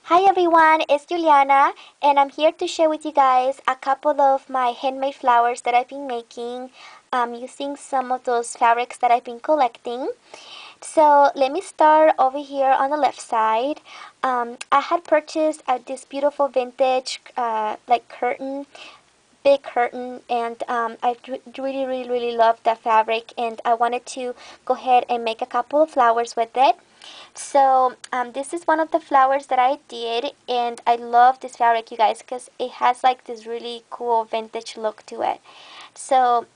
Hi everyone, it's Juliana and I'm here to share with you guys a couple of my handmade flowers that I've been making using some of those fabrics that I've been collecting. So let me start over here on the left side. I had purchased this beautiful vintage like curtain, big curtain, and I really love that fabric, and I wanted to go ahead and make a couple of flowers with it. So this is one of the flowers that I did, and I love this fabric, you guys, because it has like this really cool vintage look to it. So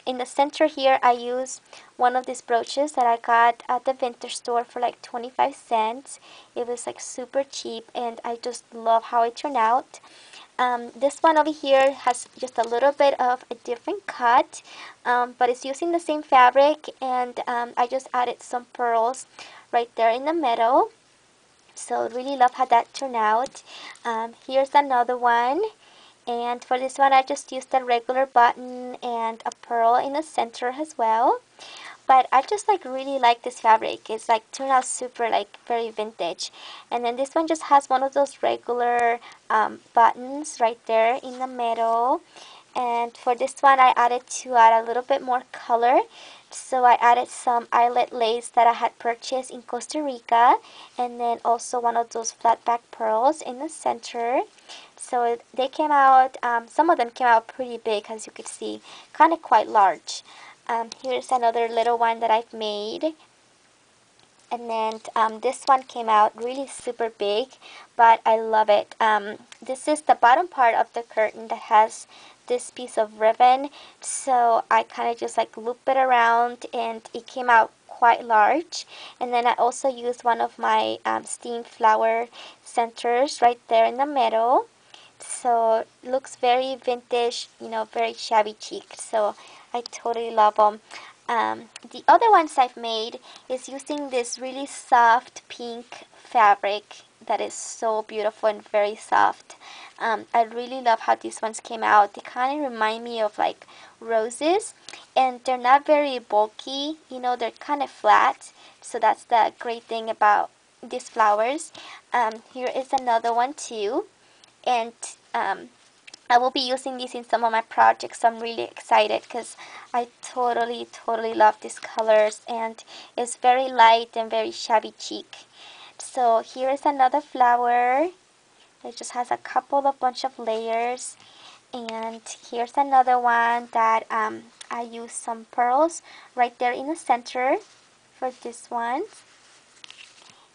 in the center here, I use one of these brooches that I got at the vintage store for like 25 cents. It was like super cheap, and I just love how it turned out. This one over here has just a little bit of a different cut, but it's using the same fabric, and I just added some pearls right there in the middle. So really love how that turned out. Here's another one, and for this one I just used a regular button and a pearl in the center as well. But I just like really like this fabric. It's like turned out super like very vintage. And then this one just has one of those regular buttons right there in the middle. And for this one I added to add a little bit more color. So I added some eyelet lace that I had purchased in Costa Rica, and then also one of those flat back pearls in the center. So they came out, some of them came out pretty big, as you could see, kind of quite large. Here's another little one that I've made. And then this one came out really super big, but I love it. This is the bottom part of the curtain that has this piece of ribbon. So I kind of just like loop it around, and it came out quite large. And then I also used one of my steamed flower centers right there in the middle. So it looks very vintage, very shabby chic. So I totally love them. The other ones I've made is using this really soft pink fabric that is so beautiful and very soft. I really love how these ones came out. They kind of remind me of like roses, and they're not very bulky, they're kind of flat. So that's the great thing about these flowers. Here is another one too, and I will be using these in some of my projects, so I'm really excited because I totally love these colors, and it's very light and very shabby chic. So here is another flower. It just has a couple of bunch of layers, and here's another one that I use some pearls right there in the center for this one.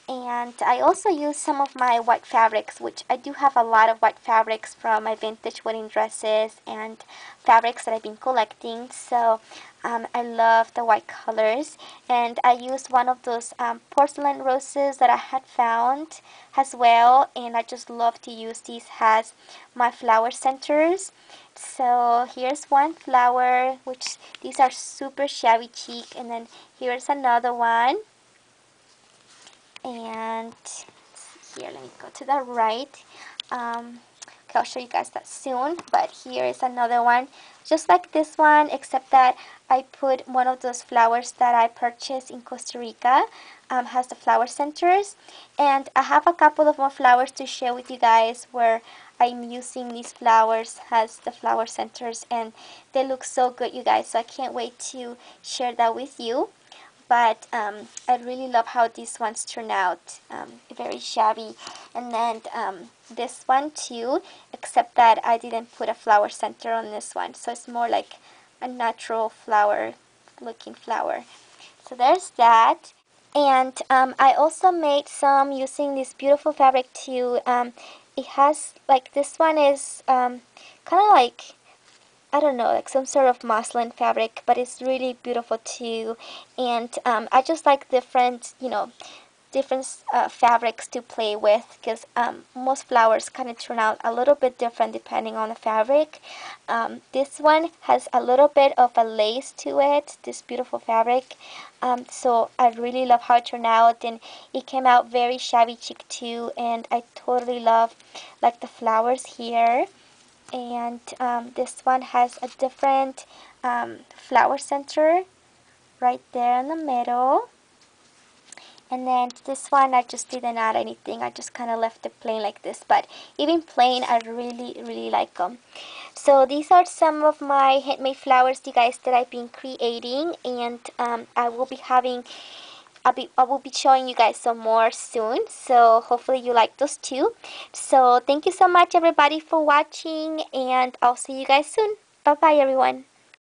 And I also use some of my white fabrics, which I do have a lot of white fabrics from my vintage wedding dresses and fabrics that I've been collecting. So I love the white colors. And I used one of those porcelain roses that I had found as well. And I just love to use these as my flower centers. So here's one flower, which these are super shabby chic. And then here's another one. And here, let me go to the right. Okay, I'll show you guys that soon, but here is another one just like this one, except that I put one of those flowers that I purchased in Costa Rica, has the flower centers, and I have a couple of more flowers to share with you guys where I'm using these flowers as the flower centers, and they look so good, you guys, so I can't wait to share that with you. But I really love how these ones turn out, very shabby. And then this one too, except that I didn't put a flower center on this one, so it's more like a natural flower looking flower. So there's that. And I also made some using this beautiful fabric too. It has like, this one is kind of like, I don't know, like some sort of muslin fabric, but it's really beautiful too. And I just like different, different fabrics to play with, because most flowers kind of turn out a little bit different depending on the fabric. This one has a little bit of a lace to it, this beautiful fabric. So I really love how it turned out, and it came out very shabby chic too, and I totally love like the flowers here. And this one has a different flower center right there in the middle. And then this one, I just didn't add anything. I just kind of left it plain like this. But even plain, I really, really like them. So these are some of my handmade flowers, you guys, that I've been creating. And I will be showing you guys some more soon. So hopefully you like those too. So thank you so much, everybody, for watching. And I'll see you guys soon. Bye-bye, everyone.